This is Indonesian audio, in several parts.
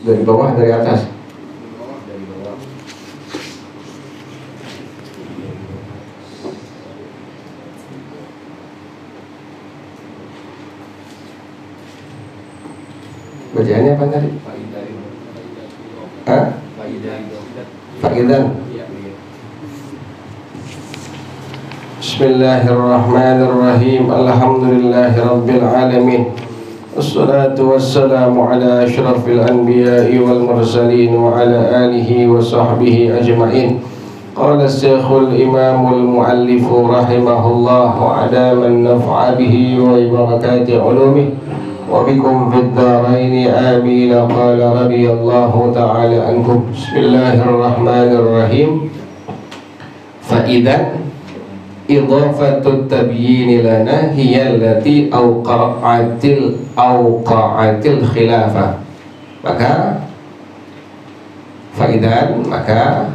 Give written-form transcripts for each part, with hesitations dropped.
Dari bawah, dari atas? Dari bawah. Bacaannya apa tadi? Hah? Fa'idan. Bismillahirrahmanirrahim. Alhamdulillahirabbil alamin. Wassalatu wassalamu ala asyrafil anbiya'i wal mursalin wa ala alihi wa sahbihi ajma'in. Qala as-syekhul imamul muallifu rahimahullah wa adaman naf'a bihi wa barakati ulumih wa bikum fid dharaini amin. Qala radiyallahu ta'ala ankum. Bismillahirrahmanirrahim. Fa'idan idhafatut tabyin lana hiya allati awqa'atil khilafah. Maka faidan, maka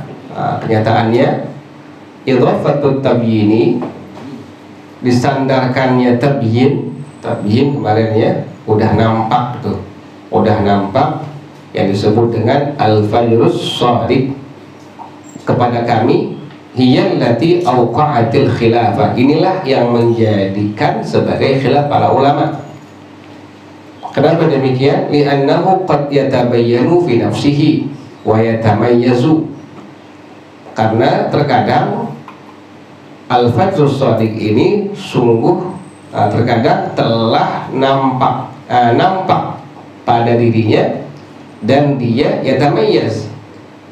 kenyataannya idhafatut tabyini, disandarkannya tabyin kemarinnya udah nampak tuh, udah nampak yang disebut dengan al-fajrus shadiq kepada kami. Hiyallati awqa'atil khilafah, inilah yang menjadikan sebagai khilaf para ulama. Kenapa demikian? Li'annahu qad yatabayyanu fi nafsihi wa yatamayyazu. Karena terkadang al-fajrus shadiq ini sungguh terkadang telah nampak pada dirinya, dan dia yatamayyaz,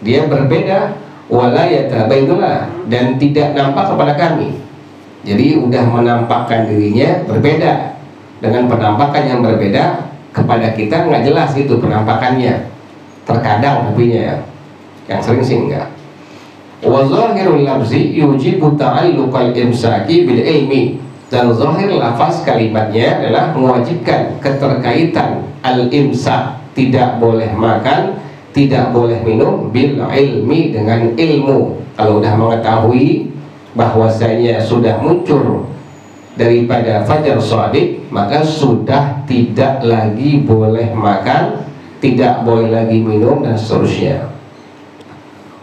dia berbeda, wala yatabayyana, dan tidak nampak kepada kami. Jadi udah menampakkan dirinya berbeda, dengan penampakan yang berbeda kepada kita nggak jelas itu penampakannya. Terkadang tapinya ya, yang sering sih enggak. Wa zahirul lafzi yujibu ta'alluqal imsaki bil ilmi, dan zahir lafaz kalimatnya adalah mewajibkan keterkaitan al-imsak, tidak boleh makan, tidak boleh minum, bil ilmi, dengan ilmu. Kalau sudah mengetahui bahwasanya sudah muncul daripada fajar shadiq, maka sudah tidak lagi boleh makan, tidak boleh lagi minum, dan seterusnya.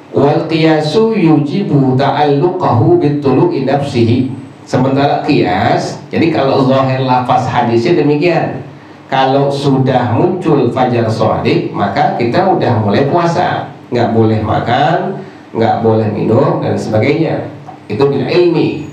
Wal qiyasu yujibu ta'alluqahu bitulu'i nafsihi. Sementara qiyas, jadi kalau zahir lafaz hadisnya demikian, kalau sudah muncul fajar shadiq maka kita udah mulai puasa, nggak boleh makan, nggak boleh minum, dan sebagainya. Itu bil ilmi.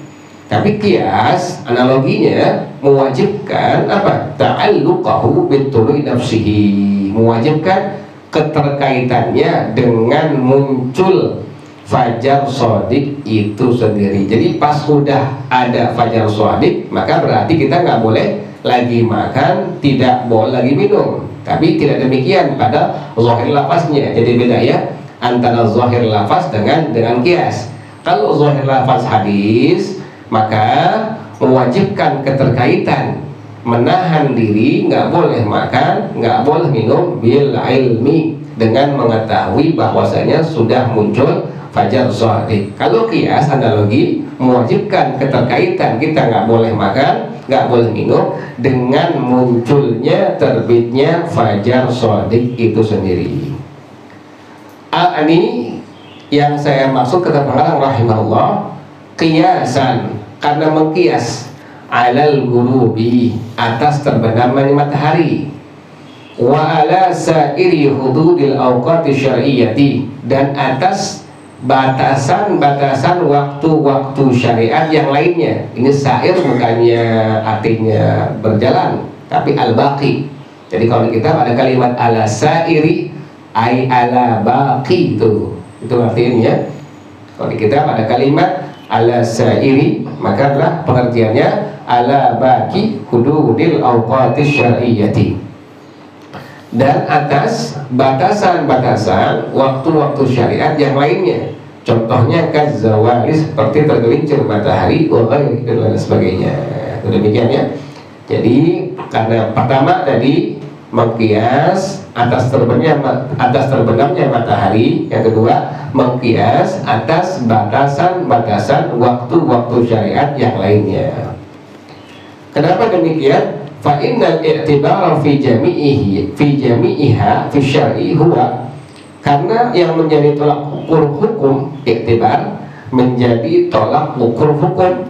Tapi qiyas analoginya mewajibkan apa? Ta'alluqahu bitulu'i nafsihi, mewajibkan keterkaitannya dengan muncul fajar shadiq itu sendiri. Jadi pas udah ada fajar shadiq maka berarti kita nggak boleh lagi makan, tidak boleh lagi minum. Tapi tidak demikian pada zahir lafaznya. Jadi beda ya antara zahir lafaz dengan qiyas. Kalau zahir lafaz hadis maka mewajibkan keterkaitan, menahan diri, nggak boleh makan, nggak boleh minum, bil ilmi, dengan mengetahui bahwasanya sudah muncul fajar shadiq. Kalau qiyas analogi mewajibkan keterkaitan, kita nggak boleh makan, nggak boleh minum dengan munculnya terbitnya fajar shadiq itu sendiri. Ini yang saya maksud kata pengarang rahimahullah, qiyasan, karena mengkias alal gurubi, atas terbenamnya matahari, wa ala sa'iri hududil awqati syar'iyyati, dan atas batasan-batasan waktu-waktu syariat yang lainnya. Ini sa'ir bukannya artinya berjalan, tapi al-baqi. Jadi kalau kita pada kalimat ala sa'iri ay ala baqi, itu artinya ya. Kalau kita pada kalimat ala sa'iri maka adalah pengertiannya ala baqi hududil awqati syar'iyyati, dan atas batasan-batasan waktu-waktu syariat yang lainnya. Contohnya kazawali, seperti tergelincir matahari, dan sebagainya. Itu demikian ya. Jadi karena pertama tadi mengkias atas terbenamnya matahari, yang kedua mengkias atas batasan-batasan waktu-waktu syariat yang lainnya. Kenapa demikian? fa innal i'tibara fi jami'iha fi syar'i huwa, karena yang menjadi tolak ukur hukum, i'tibar menjadi tolak ukur hukum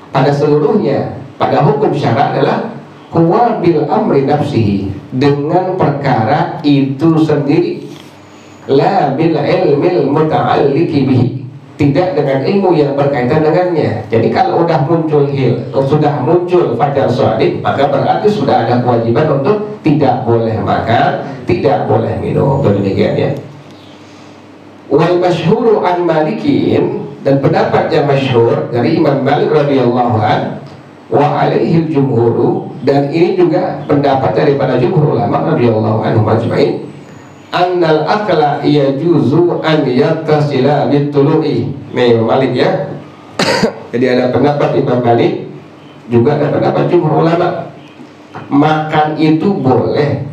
pada seluruhnya, pada hukum syara adalah huwa bil amri nafsihi, dengan perkara itu sendiri, la bil ilmil muta'alliqi bihi, tidak dengan ilmu yang berkaitan dengannya. Jadi kalau sudah muncul fajar shadiq, maka berarti sudah ada kewajiban untuk tidak boleh makan, tidak boleh minum. Demikian ya. Wal masyhuru an Malikin, dan pendapat yang masyhur dari Imam Malik radhiyallahu an, wa alaihi jumhuru, dan ini juga pendapat daripada jumhur ulama radhiyallahu anhum ajma'in, annal akla yajuzu an yattasila bitulu'i. Imam Malik ya. Jadi ada pendapat Imam Malik, juga ada pendapat jumhur ulama, makan itu boleh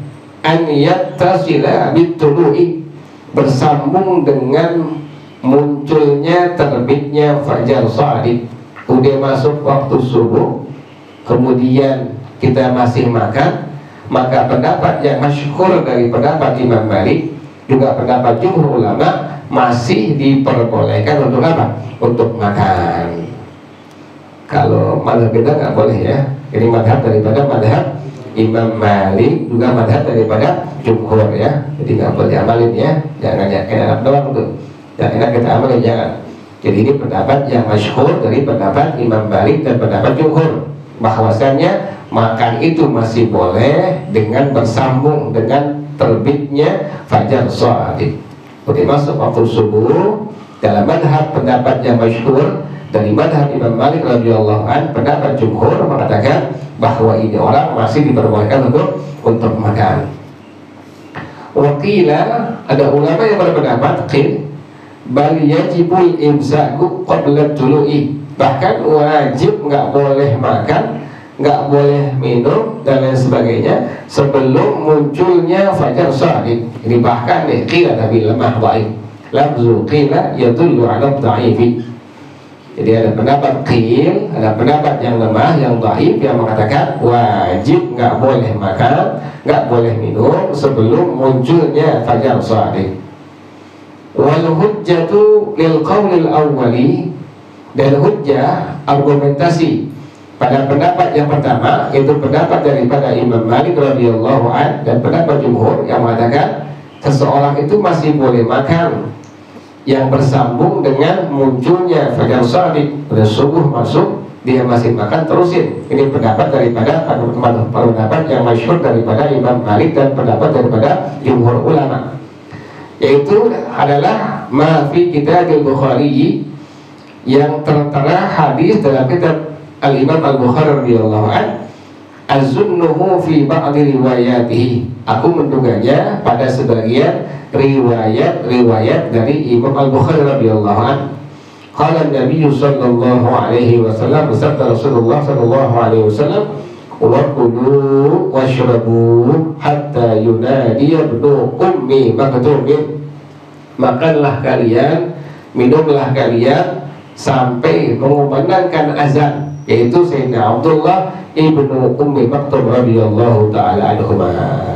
an yattasila bitulu'i, bersambung dengan munculnya terbitnya fajar shadiq. Udah masuk waktu subuh, kemudian kita masih makan, maka pendapat yang masyhur dari pendapat Imam Malik, juga pendapat jumhur ulama, masih diperbolehkan untuk apa? Untuk makan. Kalau mazhab kita nggak boleh ya. Ini mazhab daripada mazhab Imam Malik, juga mazhab daripada jumhur ya. Jadi nggak boleh diamalin ya. Jangan enak doang tuh. Yang enak kita amalin, jangan. Jadi ini pendapat yang masyhur dari pendapat Imam Malik dan pendapat jumhur, bahwasanya makan itu masih boleh dengan bersambung dengan terbitnya fajar shadiq. Udah masuk waktu subuh, dalam madhab pendapat yang masyhur dari madhab Imam Malik radhiyallahu an, pendapat jumhur mengatakan bahwa ini orang masih diperbolehkan untuk makan. Wakila, ada ulama yang berpendapat bal yajibul imsaku qabla tulu'i, bahkan wajib nggak boleh makan, nggak boleh minum dan lain sebagainya sebelum munculnya fajar shadiq. Ini bahkan nih qila tapi lemah dhaif, lafzu qila yadullu ala dhaifi. Jadi ada pendapat qil, ada pendapat yang lemah, yang dhaif, yang mengatakan wajib nggak boleh makan, nggak boleh minum sebelum munculnya fajar shadiq. Wal hujjatu lil qaulil awwali, dan hujjah argumentasi pada pendapat yang pertama, yaitu pendapat daripada Imam Malik radhiyallahu an dan pendapat jumhur yang mengatakan seseorang itu masih boleh makan yang bersambung dengan munculnya fajar shadiq. Pada subuh masuk, dia masih makan, terusin. Ini pendapat daripada pendapat yang masyhur daripada Imam Malik dan pendapat daripada jumhur ulama, yaitu adalah ma fi kitab al-Bukhari, yang tertera hadis dalam kitab Al-Imam Al-Bukhari radhiyallahu an, azunnuhu fi ba'di riwayatihi, aku menduganya pada sebagian riwayat dari Imam Al-Bukhari radhiyallahu an. Qala Nabi sallallahu alaihi wasallam, bersabda Rasulullah sallallahu alaihi wasallam, wa kulu washrabu hatta yunadi ibnu ummi maktumin, makanlah kalian, minumlah kalian sampai mengumandangkan azan, yaitu Sayyidina Abdullah ibnu Ummi Maktum radhiyallahu ta'ala anhuma.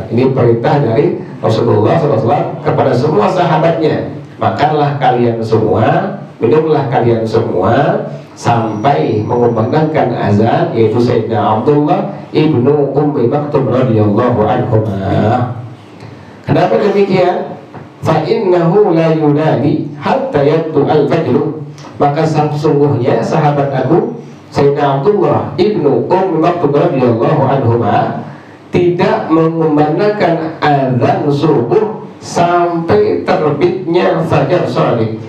Ini perintah dari Rasulullah SAW kepada semua sahabatnya, makanlah kalian semua, minumlah kalian semua sampai mengumandangkan azan, yaitu Sayyidina Abdullah ibnu Ummi Maktum radhiyallahu anhuma. Kenapa demikian? Fa innahu la yunadi hatta yatlu al-fajr, maka sesungguhnya sahabat aku Sayyidina Abdullah ibnu Ummi Maktum radhiyallahu anhuma tidak mengumandangkan azan subuh sampai terbitnya fajar shadiq.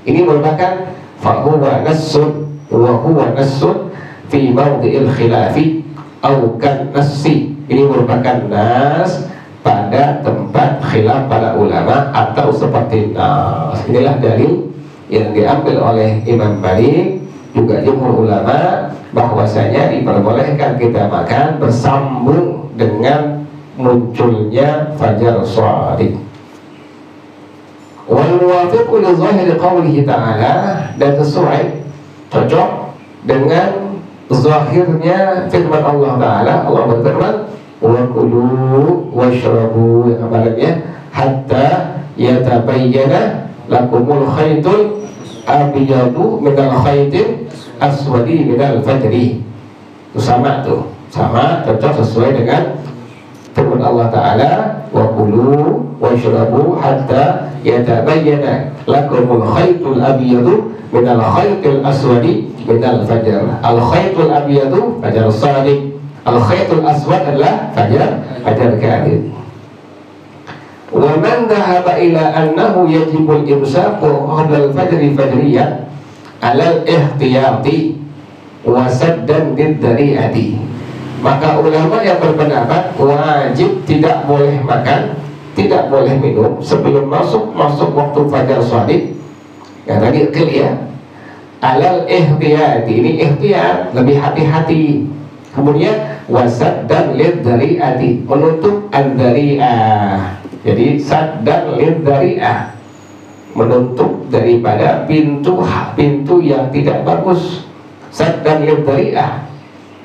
Ini merupakan fahuwa nassun wa huwa nassun fi mawdi'il khilafi au kan nassi. Ini merupakan nas pada tempat khilaf para ulama atau seperti nas. Inilah dalil yang diambil oleh Imam Malik juga jumhur ulama, bahwasanya diperbolehkan kita makan bersambung dengan munculnya fajar shadiq. Wal muwafiqu li zahiri qawlihi ta'ala, dan sesuai, cocok dengan zahirnya firman Allah Ta'ala. Allah berfirman wa kulu washrabu, yang kemarinnya hatta yatabayyana lakumul khaytul abyadu minal khaytil aswadi minal fajri. Itu sama tuh, sama, cocok sesuai dengan firman Allah Ta'ala wa kulu washrabu hatta yatabayyana lakumul khaytul abyadu minal khaytil aswadi minal fajr. Al khaytul abyadu fajar shadiq, al khaytul aswad adalah fajar kadhib. Wa man dhahaba ila annahu yajibul imsaku qabla al fajri fajriyah ala al ihtiyati wa saddan lidzari'ati. Maka ulama yang berpendapat wajib tidak boleh makan, tidak boleh minum sebelum masuk waktu fajar shadiq. Ya tadi clear. Alal ihtiyati, ini ihtiyat, lebih hati-hati. Kemudian wasad dan lidzari'ati, menutup ad-dzari'ah. Jadi sad dan lidzari'ah, menutup daripada pintu yang tidak bagus. Sad dan lidzari'ah.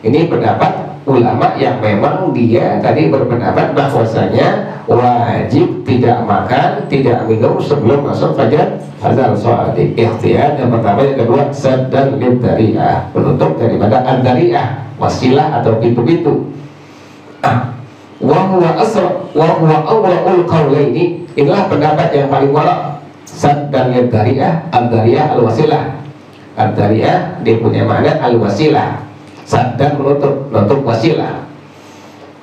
Ini pendapat ulama yang memang dia tadi berpendapat bahwasanya wajib tidak makan, tidak minum sebelum masuk fajar shadiq. Ikhtiyar yang pertama, yang kedua sad dan lidzari'ah, menutup daripada ad-dzari'ah, wasilah atau pintu-pintu. Wa huwa awwalul qaulaini, inilah pendapat yang paling wara. Sad dan lidzari'ah, ad-dzari'ah al-wasilah. Ad-dzari'ah dia punya makna al-wasilah, sad dan menutup wasilah.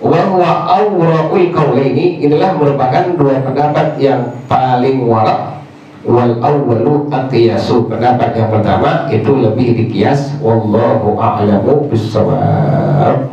Wa huwa awwalul qaulaini, inilah merupakan dua pendapat yang paling wara. Wal awwalu aqyasu, pendapat yang pertama itu lebih dikias. Wallahu a'lamu bissawab.